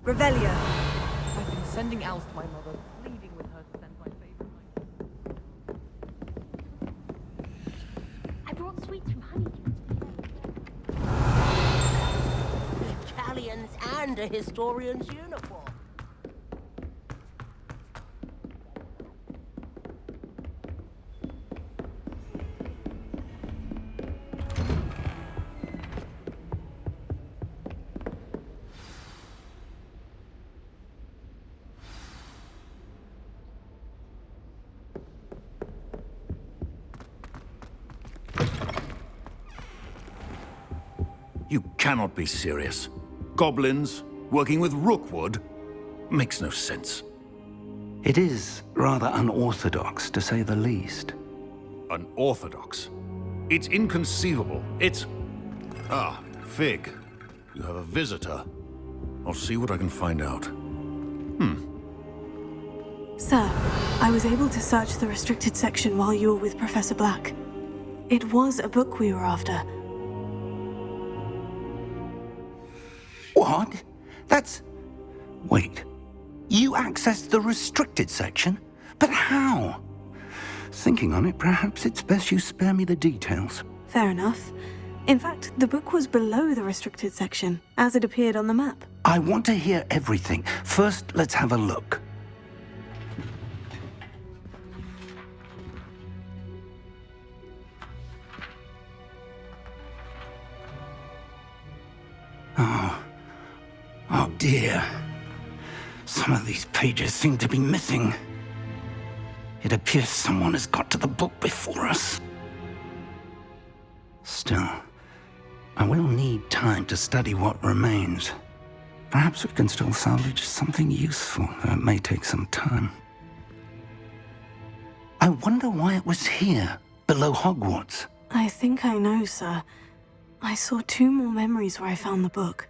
Revelio. I've been sending owls to my mother, pleading with her to send my favorite knight. I brought sweets from Honeydew. Italians and a historian's uniform. You cannot be serious. Goblins, working with Rookwood? Makes no sense. It is rather unorthodox, to say the least. Unorthodox? It's inconceivable. It's... Ah, Fig. You have a visitor. I'll see what I can find out. Sir, I was able to search the restricted section while you were with Professor Black. It was a book we were after. What? That's... Wait. You accessed the restricted section? But how? Thinking on it, perhaps it's best you spare me the details. Fair enough. In fact, the book was below the restricted section, as it appeared on the map. I want to hear everything. First, let's have a look. Oh dear. Some of these pages seem to be missing. It appears someone has got to the book before us. Still, I will need time to study what remains. Perhaps we can still salvage something useful, though it may take some time. I wonder why it was here, below Hogwarts. I think I know, sir. I saw 2 more memories where I found the book.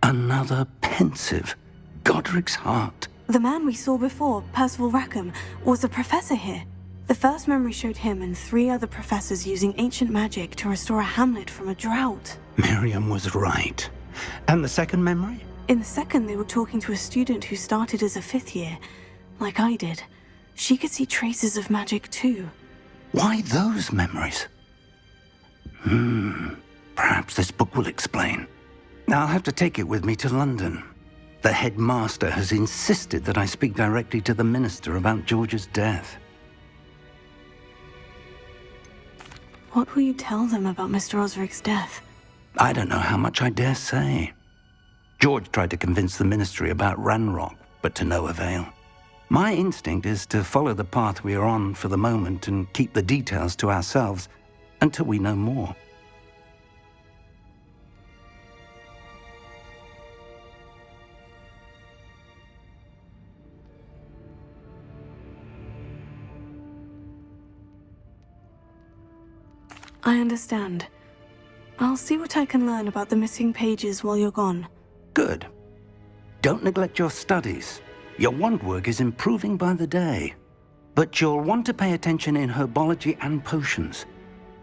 Another pensive. Godric's heart. The man we saw before, Percival Rackham, was a professor here. The first memory showed him and 3 other professors using ancient magic to restore a hamlet from a drought. Miriam was right. And the second memory? In the second, they were talking to a student who started as a 5th year, like I did. She could see traces of magic too. Why those memories? Perhaps this book will explain. I'll have to take it with me to London. The headmaster has insisted that I speak directly to the minister about George's death. What will you tell them about Mr. Osric's death? I don't know how much I dare say. George tried to convince the ministry about Ranrock, but to no avail. My instinct is to follow the path we are on for the moment and keep the details to ourselves until we know more. I understand. I'll see what I can learn about the missing pages while you're gone. Good. Don't neglect your studies. Your wand work is improving by the day. But you'll want to pay attention in herbology and potions.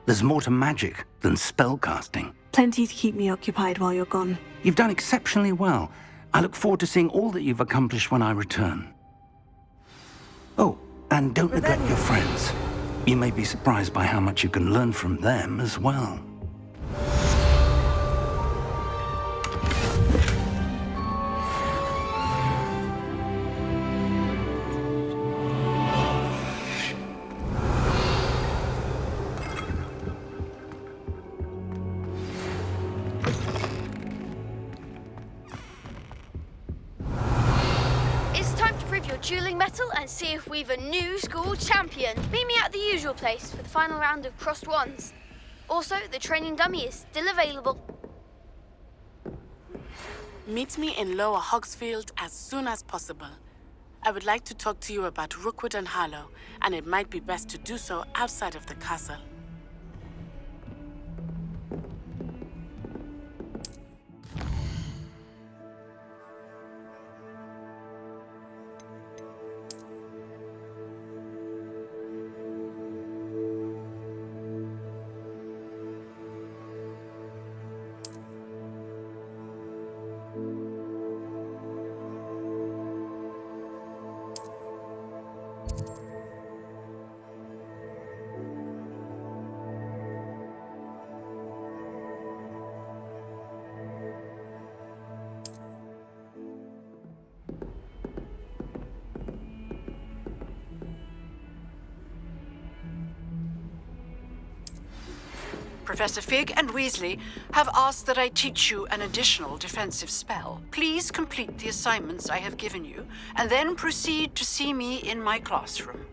There's more to magic than spellcasting. Plenty to keep me occupied while you're gone. You've done exceptionally well. I look forward to seeing all that you've accomplished when I return. Oh, and don't neglect your friends. You may be surprised by how much you can learn from them as well. Dueling metal and see if we've a new school champion. Meet me at the usual place for the final round of crossed wands. Also, the training dummy is still available. Meet me in Lower Hogsfield as soon as possible. I would like to talk to you about Rookwood and Harlow, and it might be best to do so outside of the castle. Professor Fig and Weasley have asked that I teach you an additional defensive spell. Please complete the assignments I have given you, and then proceed to see me in my classroom.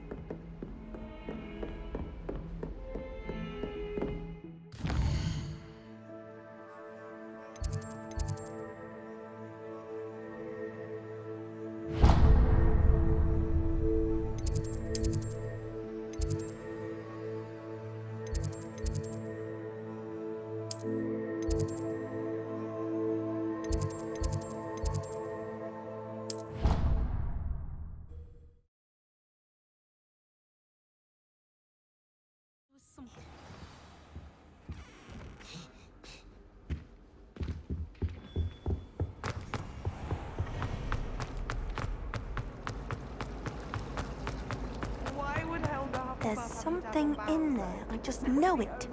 Why would Helga have to There's pass up something down in the there. I just know it.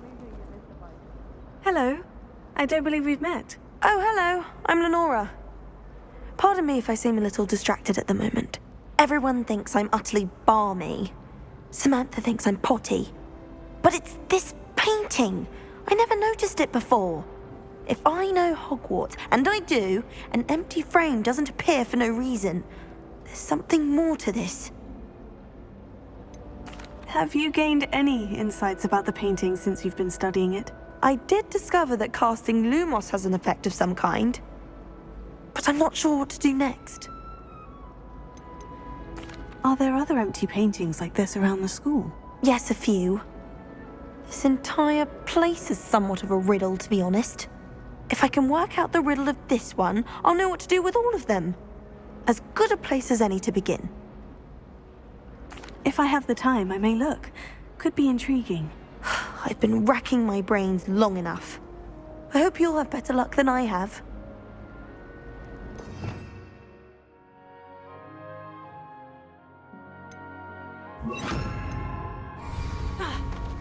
Hello. I don't believe we've met. Oh, hello. I'm Lenora. Pardon me if I seem a little distracted at the moment. Everyone thinks I'm utterly balmy. Samantha thinks I'm potty. But it's this painting. I never noticed it before. If I know Hogwarts, and I do, an empty frame doesn't appear for no reason. There's something more to this. Have you gained any insights about the painting since you've been studying it? I did discover that casting Lumos has an effect of some kind. But I'm not sure what to do next. Are there other empty paintings like this around the school? Yes, a few. This entire place is somewhat of a riddle, to be honest. If I can work out the riddle of this one, I'll know what to do with all of them. As good a place as any to begin. If I have the time, I may look. Could be intriguing. I've been racking my brains long enough. I hope you'll have better luck than I have.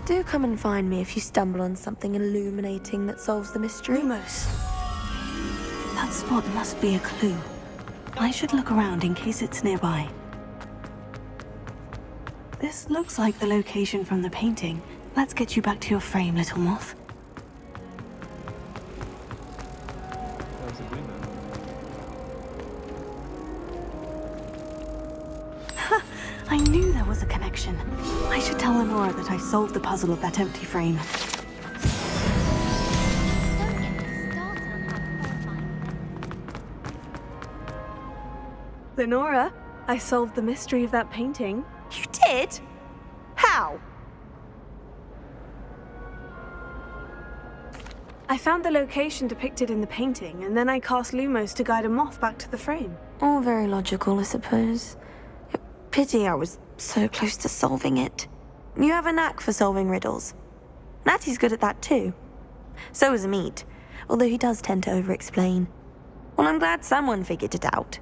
Do come and find me if you stumble on something illuminating that solves the mystery. Lumos. That spot must be a clue. I should look around in case it's nearby. This looks like the location from the painting. Let's get you back to your frame, little moth. Ha! I knew there was a connection. I should tell Lenora that I solved the puzzle of that empty frame. Don't get me started on how horrifying. Lenora, I solved the mystery of that painting. You did? How? I found the location depicted in the painting, and then I cast Lumos to guide a moth back to the frame. All very logical, I suppose. Pity I was so close to solving it. You have a knack for solving riddles. Natty's good at that too. So is Amit, although he does tend to over-explain. Well, I'm glad someone figured it out.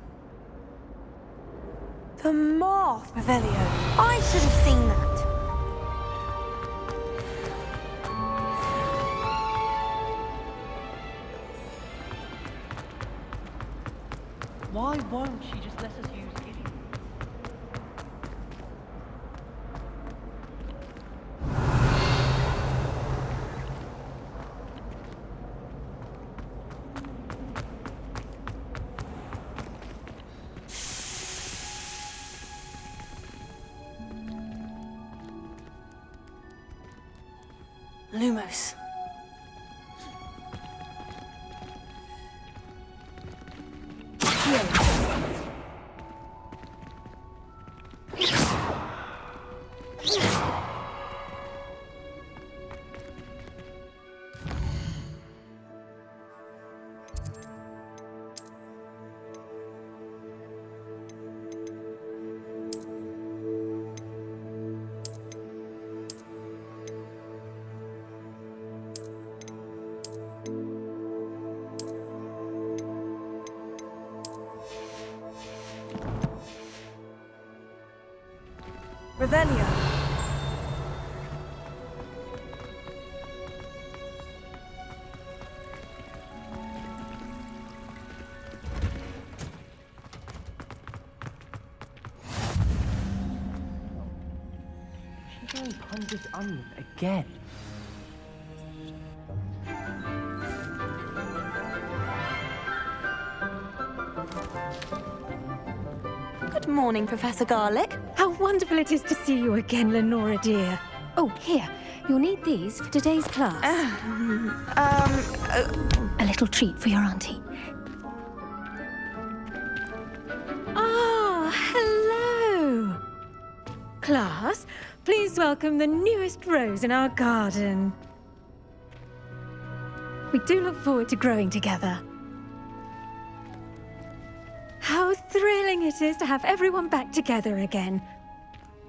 The moth! Revelio. I should have seen that. Why won't she just let us use Gideon? Lumos. Revelio. She's going to hunt this onion again. Good morning, Professor Garlick. How wonderful it is to see you again, Lenora dear. Oh, here. You'll need these for today's class. A little treat for your auntie. Ah, hello. Class, please welcome the newest rose in our garden. We do look forward to growing together. How thrilling it is to have everyone back together again.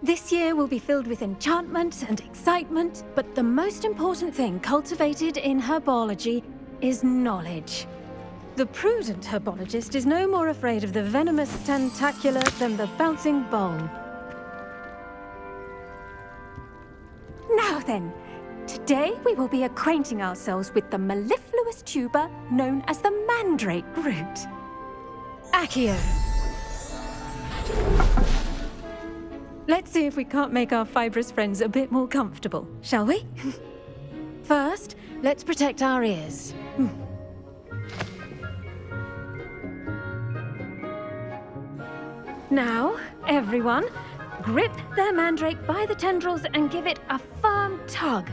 This year will be filled with enchantment and excitement, but the most important thing cultivated in herbology is knowledge. The prudent herbologist is no more afraid of the venomous tentacula than the bouncing bowl. Now then, today we will be acquainting ourselves with the mellifluous tuber known as the mandrake root. Accio. Let's see if we can't make our fibrous friends a bit more comfortable, shall we? First, let's protect our ears. Now, everyone, grip their mandrake by the tendrils and give it a firm tug.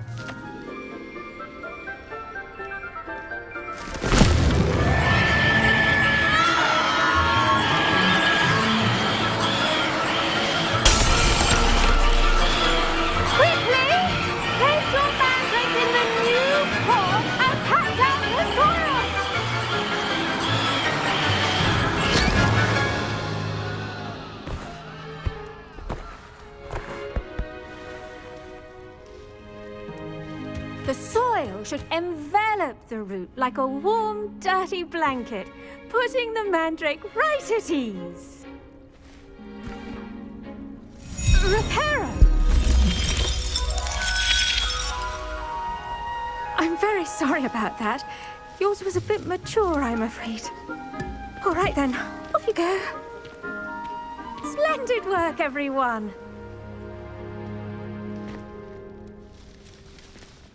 The soil should envelop the root like a warm, dirty blanket, putting the mandrake right at ease. Reparo! I'm very sorry about that. Yours was a bit mature, I'm afraid. All right then, off you go. Splendid work, everyone.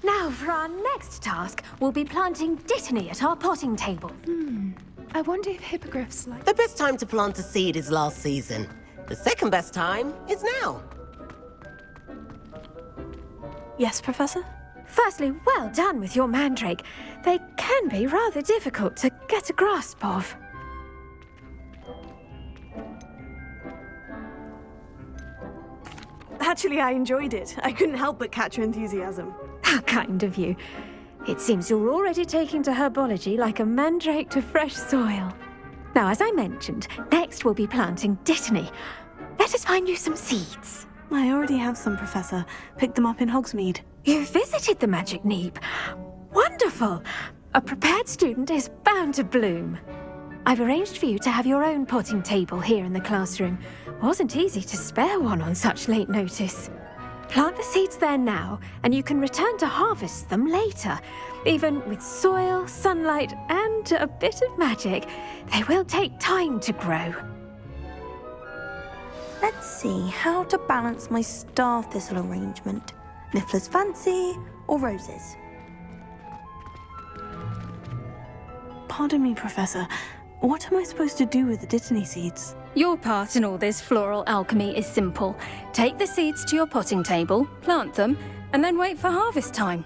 Now, for our next task, we'll be planting Dittany at our potting table. I wonder if hippogriffs like... The best time to plant a seed is last season. The second best time is now. Yes, Professor? Firstly, well done with your mandrake. They can be rather difficult to get a grasp of. Actually, I enjoyed it. I couldn't help but catch your enthusiasm. How kind of you. It seems you're already taking to herbology like a mandrake to fresh soil. Now, as I mentioned, next we'll be planting Dittany. Let us find you some seeds. I already have some, Professor. Picked them up in Hogsmeade. You visited the Magic Neep. Wonderful! A prepared student is bound to bloom. I've arranged for you to have your own potting table here in the classroom. Wasn't easy to spare one on such late notice. Plant the seeds there now, and you can return to harvest them later. Even with soil, sunlight, and a bit of magic, they will take time to grow. Let's see how to balance my star thistle arrangement. Niffler's fancy or roses? Pardon me, Professor. What am I supposed to do with the Dittany seeds? Your part in all this floral alchemy is simple. Take the seeds to your potting table, plant them, and then wait for harvest time.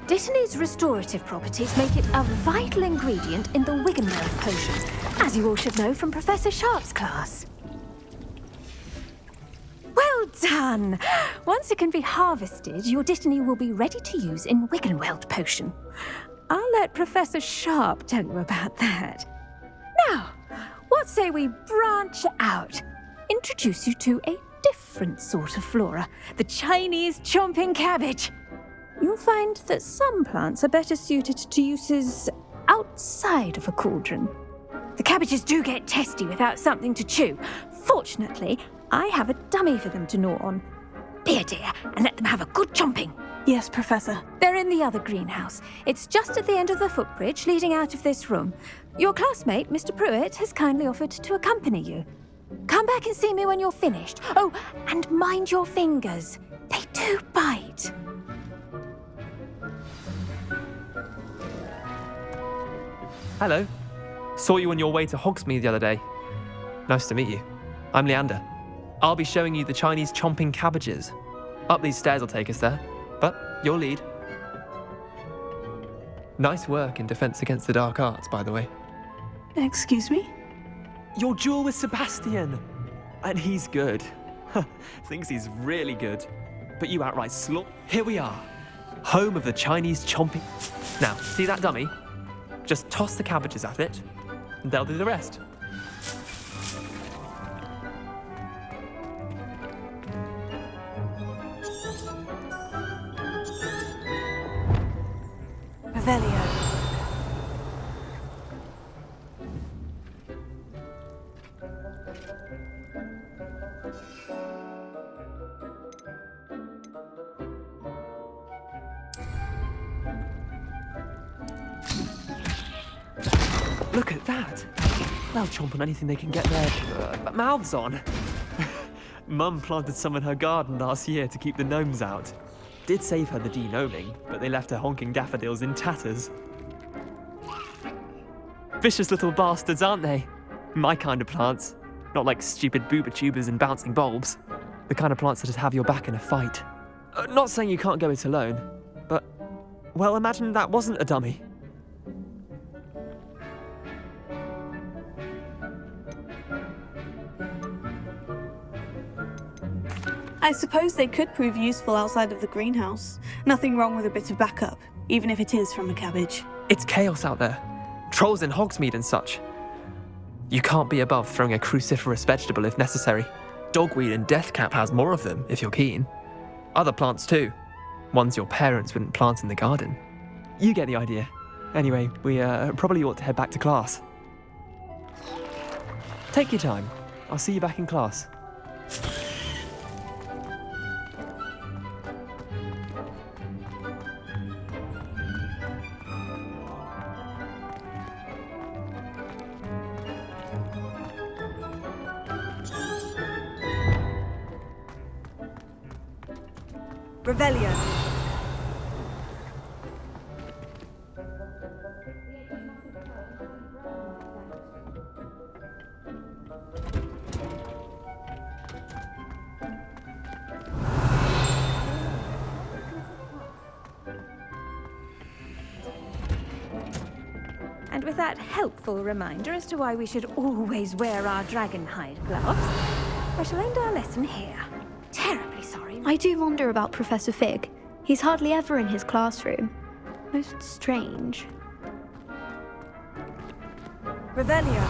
Dittany's restorative properties make it a vital ingredient in the Wiggenweld potions, as you all should know from Professor Sharp's class. Well done! Once it can be harvested, your Dittany will be ready to use in Wiggenweld potion. I'll let Professor Sharp tell you about that. Now, what say we branch out? Introduce you to a different sort of flora, the Chinese chomping cabbage. You'll find that some plants are better suited to uses outside of a cauldron. The cabbages do get testy without something to chew. Fortunately, I have a dummy for them to gnaw on. Be a dear and let them have a good chomping. Yes, Professor. They're in the other greenhouse. It's just at the end of the footbridge leading out of this room. Your classmate, Mr. Pruitt, has kindly offered to accompany you. Come back and see me when you're finished. Oh, and mind your fingers. They do bite. Hello. Saw you on your way to Hogsmeade the other day. Nice to meet you. I'm Leander. I'll be showing you the Chinese chomping cabbages. Up these stairs will take us there, but your lead. Nice work in Defense Against the Dark Arts, by the way. Excuse me? Your duel with Sebastian! And he's good. Thinks he's really good. But you outright Here we are. Home of the Chinese chomping... Now, see that dummy? Just toss the cabbages at it, and they'll do the rest. Revelio. Look at that! They'll chomp on anything they can get their mouths on. Mum planted some in her garden last year to keep the gnomes out. Did save her the de-gnoming, but they left her honking daffodils in tatters. Vicious little bastards, aren't they? My kind of plants. Not like stupid booba tubers and bouncing bulbs. The kind of plants that just have your back in a fight. Not saying you can't go it alone, but... Well, imagine that wasn't a dummy. I suppose they could prove useful outside of the greenhouse. Nothing wrong with a bit of backup, even if it is from a cabbage. It's chaos out there. Trolls in Hogsmeade and such. You can't be above throwing a cruciferous vegetable if necessary. Dogweed and deathcap has more of them, if you're keen. Other plants too. Ones your parents wouldn't plant in the garden. You get the idea. Anyway, we probably ought to head back to class. Take your time. I'll see you back in class. Revelio. And with that helpful reminder as to why we should always wear our dragon hide gloves, I shall end our lesson here. Terribly sorry. I do wonder about Professor Fig. He's hardly ever in his classroom. Most strange. Revelio.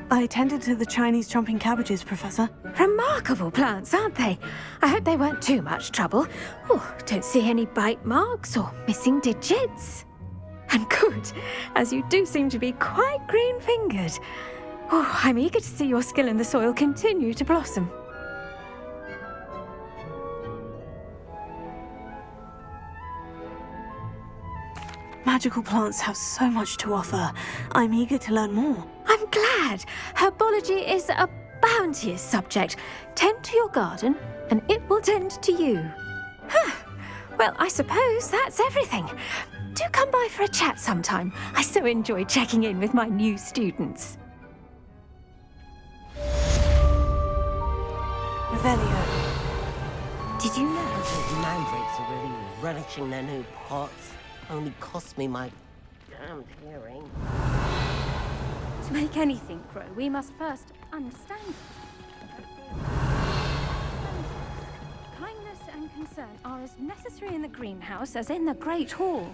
I attended to the Chinese chomping cabbages, Professor. Remarkable plants, aren't they? I hope they weren't too much trouble. Oh, don't see any bite marks or missing digits. And good, as you do seem to be quite green-fingered. Oh, I'm eager to see your skill in the soil continue to blossom. Magical plants have so much to offer. I'm eager to learn more. I'm glad. Herbology is a bounteous subject. Tend to your garden, and it will tend to you. Huh. Well, I suppose that's everything. Do come by for a chat sometime. I so enjoy checking in with my new students. Revelio. Did you know those mandrakes are really relishing their new pots? Only cost me my damned hearing. To make anything grow, we must first understand it. Kindness and concern are as necessary in the greenhouse as in the Great Hall.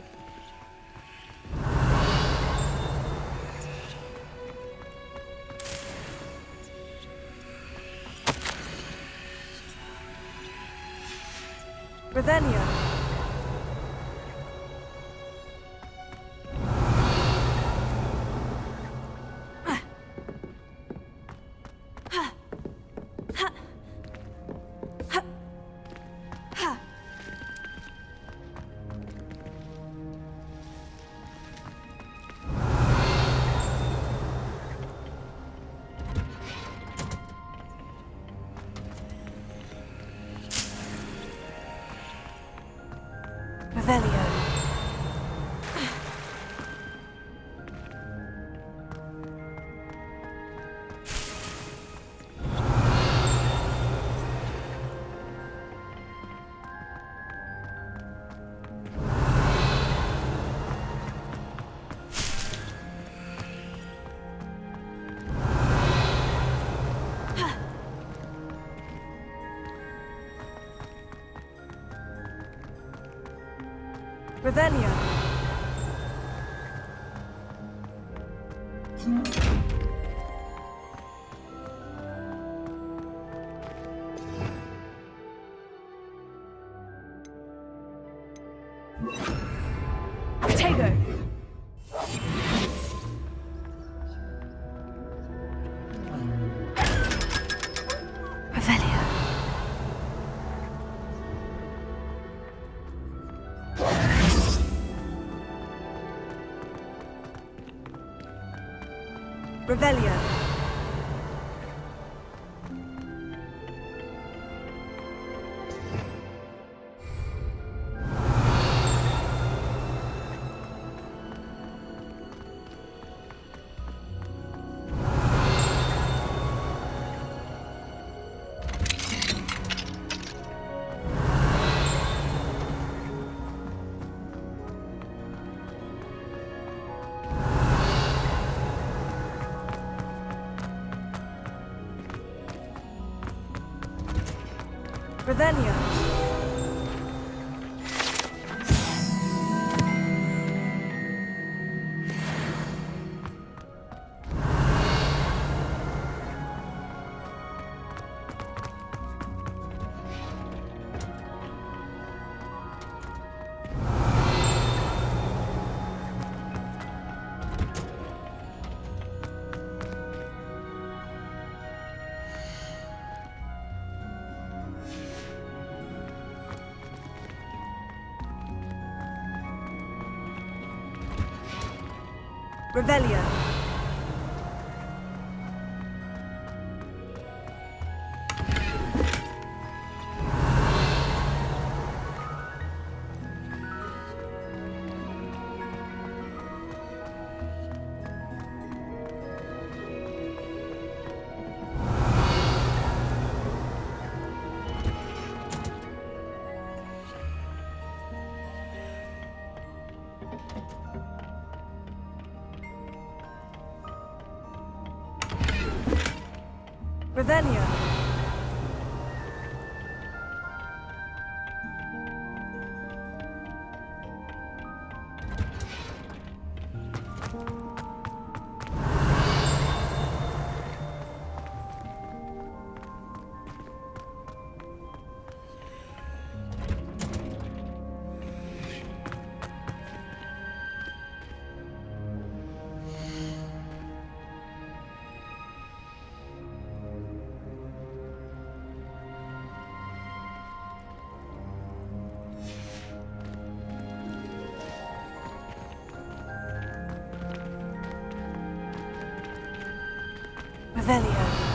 Revelio. Revelio. Revelio. Tego. Revelio. Revelio. Revelio. Revelio. Revelio. Revelio.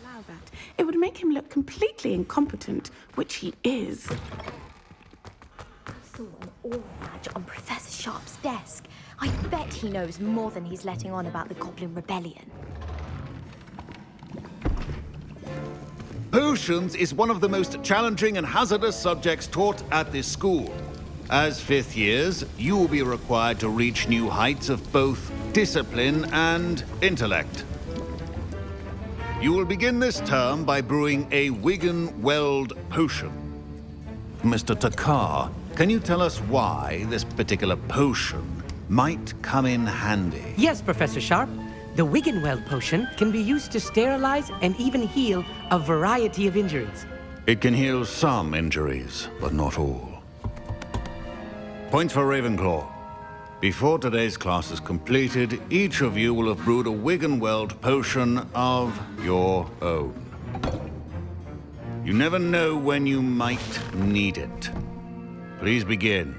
Allow that. It would make him look completely incompetent, which he is. full-on aura badge on Professor Sharp's desk. I bet he knows more than he's letting on about the Goblin Rebellion. Potions is one of the most challenging and hazardous subjects taught at this school. As fifth years, you will be required to reach new heights of both discipline and intellect. You will begin this term by brewing a Wiggenweld potion. Mr. Takar, can you tell us why this particular potion might come in handy? Yes, Professor Sharp. The Wiggenweld potion can be used to sterilize and even heal a variety of injuries. It can heal some injuries, but not all. Points for Ravenclaw. Before today's class is completed, each of you will have brewed a Wiggenweld potion of your own. You never know when you might need it. Please begin.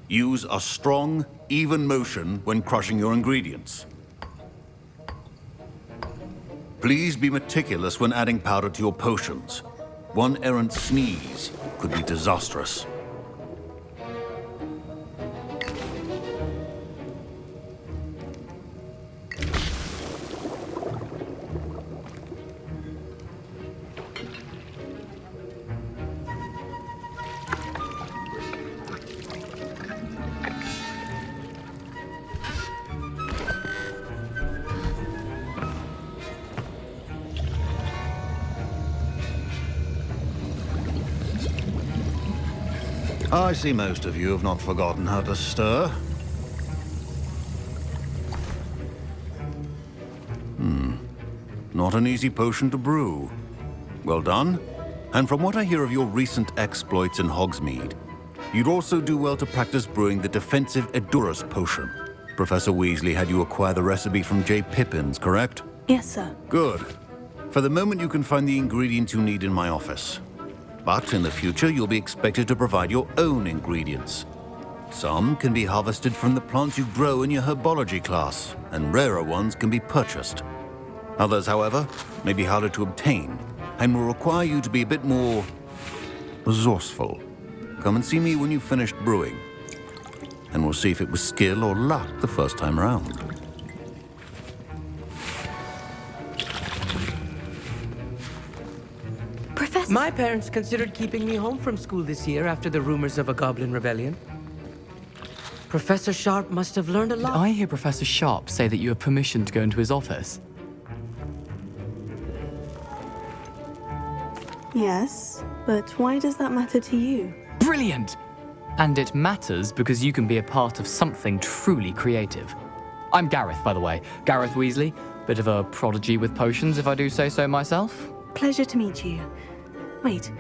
Use a strong, even motion when crushing your ingredients. Please be meticulous when adding powder to your potions. One errant sneeze could be disastrous. I see most of you have not forgotten how to stir. Not an easy potion to brew. Well done. And from what I hear of your recent exploits in Hogsmeade, you'd also do well to practice brewing the defensive Edurus potion. Professor Weasley had you acquire the recipe from J. Pippins, correct? Yes, sir. Good. For the moment, you can find the ingredients you need in my office. But in the future, you'll be expected to provide your own ingredients. Some can be harvested from the plants you grow in your herbology class, and rarer ones can be purchased. Others, however, may be harder to obtain, and will require you to be a bit more resourceful. Come and see me when you've finished brewing, and we'll see if it was skill or luck the first time around. Professor... My parents considered keeping me home from school this year after the rumors of a Goblin Rebellion. Professor Sharp must have learned a lot. Did I hear Professor Sharp say that you have permission to go into his office? Yes, but why does that matter to you? Brilliant! And it matters because you can be a part of something truly creative. I'm Gareth, by the way. Gareth Weasley. Bit of a prodigy with potions, if I do say so myself. Pleasure to meet you. Wait,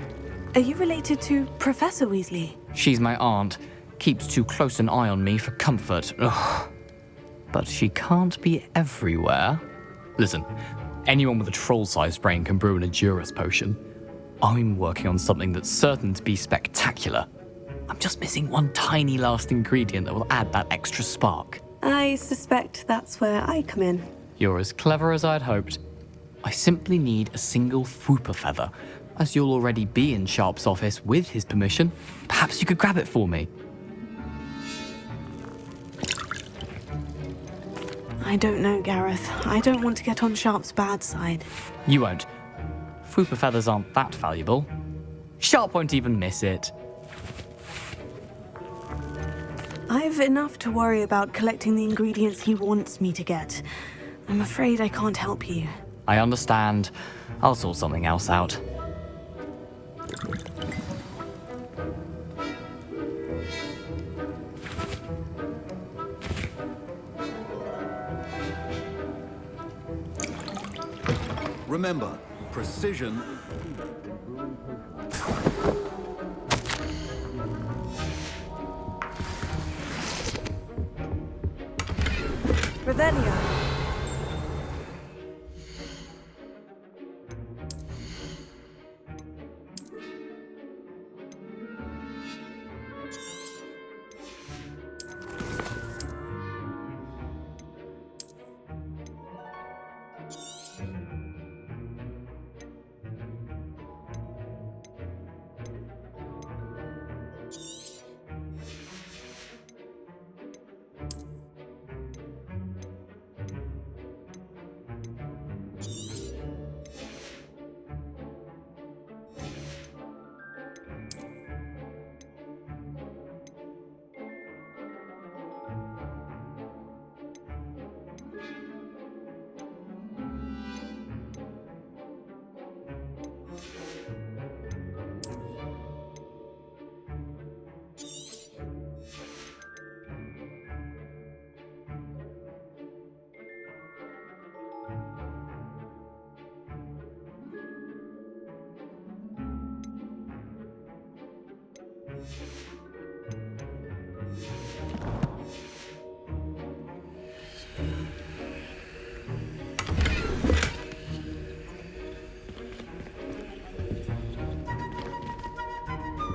are you related to Professor Weasley? She's my aunt. Keeps too close an eye on me for comfort. Ugh. But she can't be everywhere. Listen, anyone with a troll-sized brain can brew an Edurus potion. I'm working on something that's certain to be spectacular. I'm just missing one tiny last ingredient that will add that extra spark. I suspect that's where I come in. You're as clever as I'd hoped. I simply need a single Fwooper feather. As you'll already be in Sharp's office with his permission, perhaps you could grab it for me. I don't know, Gareth. I don't want to get on Sharp's bad side. You won't. Fwooper feathers aren't that valuable. Sharp won't even miss it. I've enough to worry about collecting the ingredients he wants me to get. I'm afraid I can't help you. I understand. I'll sort something else out. Remember, precision. Revelio.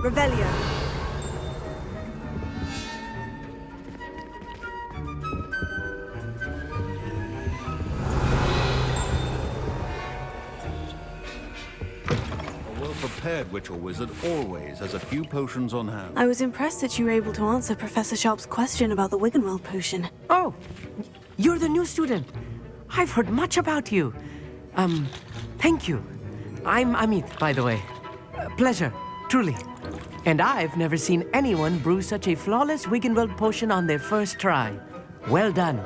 Revelio. A well-prepared witch or wizard always has a few potions on hand. I was impressed that you were able to answer Professor Sharp's question about the Wiggenweld potion. Oh, you're the new student. I've heard much about you. Thank you. I'm Amit, by the way. Pleasure, truly. And I've never seen anyone brew such a flawless Wiggenweld potion on their first try. Well done.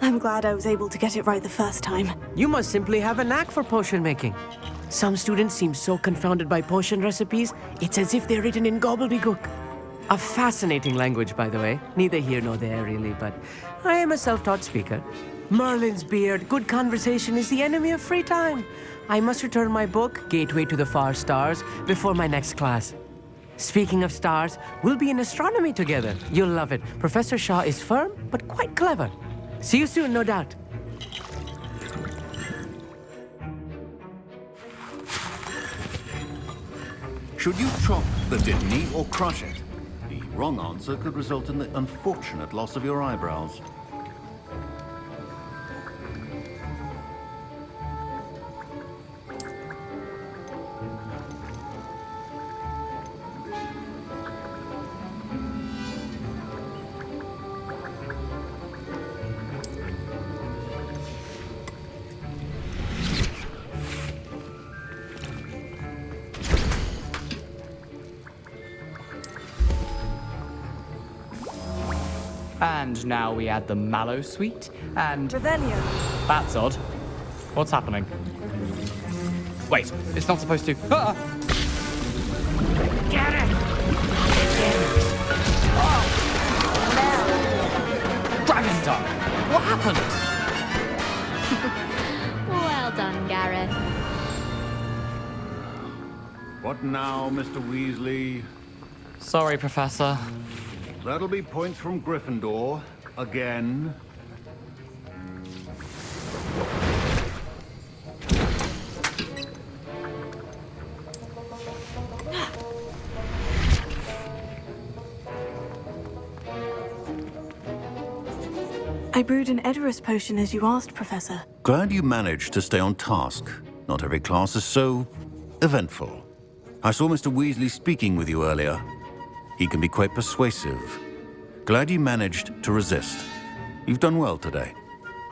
I'm glad I was able to get it right the first time. You must simply have a knack for potion making. Some students seem so confounded by potion recipes, it's as if they're written in gobbledygook. A fascinating language, by the way. Neither here nor there, really, but I am a self-taught speaker. Merlin's beard, good conversation is the enemy of free time. I must return my book, Gateway to the Far Stars, before my next class. Speaking of stars, we'll be in astronomy together. You'll love it. Professor Shaw is firm, but quite clever. See you soon, no doubt. Should you chop the Dittany or crush it? The wrong answer could result in the unfortunate loss of your eyebrows. And now we add the mallow sweet, and... Revelio. That's odd. What's happening? Wait, it's not supposed to... Ah! Get it! Dragon Tongue! What happened? Well done, Gareth. What now, Mr. Weasley? Sorry, Professor. That'll be points from Gryffindor. Again. I brewed an Edorus potion as you asked, Professor. Glad you managed to stay on task. Not every class is so eventful. I saw Mr. Weasley speaking with you earlier. He can be quite persuasive. Glad you managed to resist. You've done well today.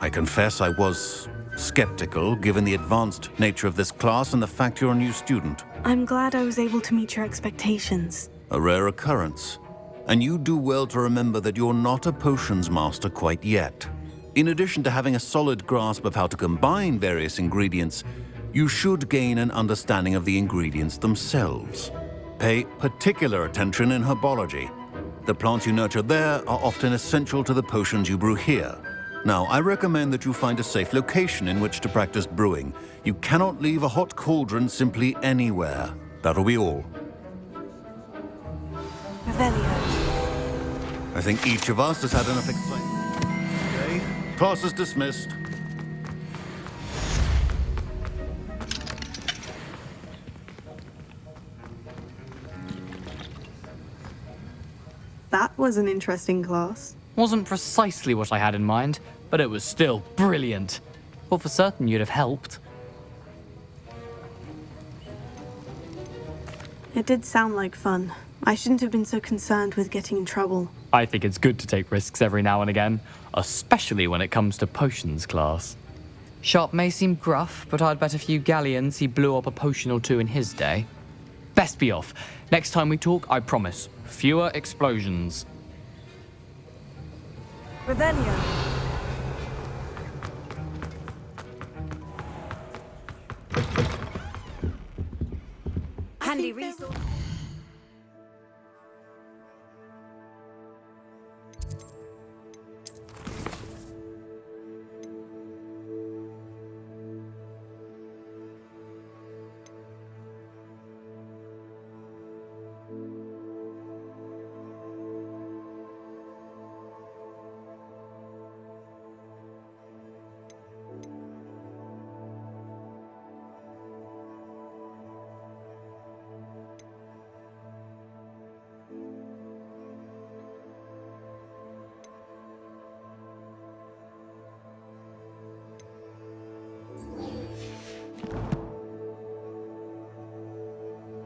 I confess I was skeptical, given the advanced nature of this class and the fact you're a new student. I'm glad I was able to meet your expectations. A rare occurrence. And you do well to remember that you're not a potions master quite yet. In addition to having a solid grasp of how to combine various ingredients, you should gain an understanding of the ingredients themselves. Pay particular attention in herbology. The plants you nurture there are often essential to the potions you brew here. Now, I recommend that you find a safe location in which to practice brewing. You cannot leave a hot cauldron simply anywhere. That'll be all. Revelio. I think each of us has had enough excitement. Okay, class is dismissed. That was an interesting class. Wasn't precisely what I had in mind, but it was still brilliant. Thought for certain you'd have helped. It did sound like fun. I shouldn't have been so concerned with getting in trouble. I think it's good to take risks every now and again, especially when it comes to potions class. Sharp may seem gruff, but I'd bet a few galleons he blew up a potion or two in his day. Best be off. Next time we talk, I promise, fewer explosions. Revelio. Handy resource.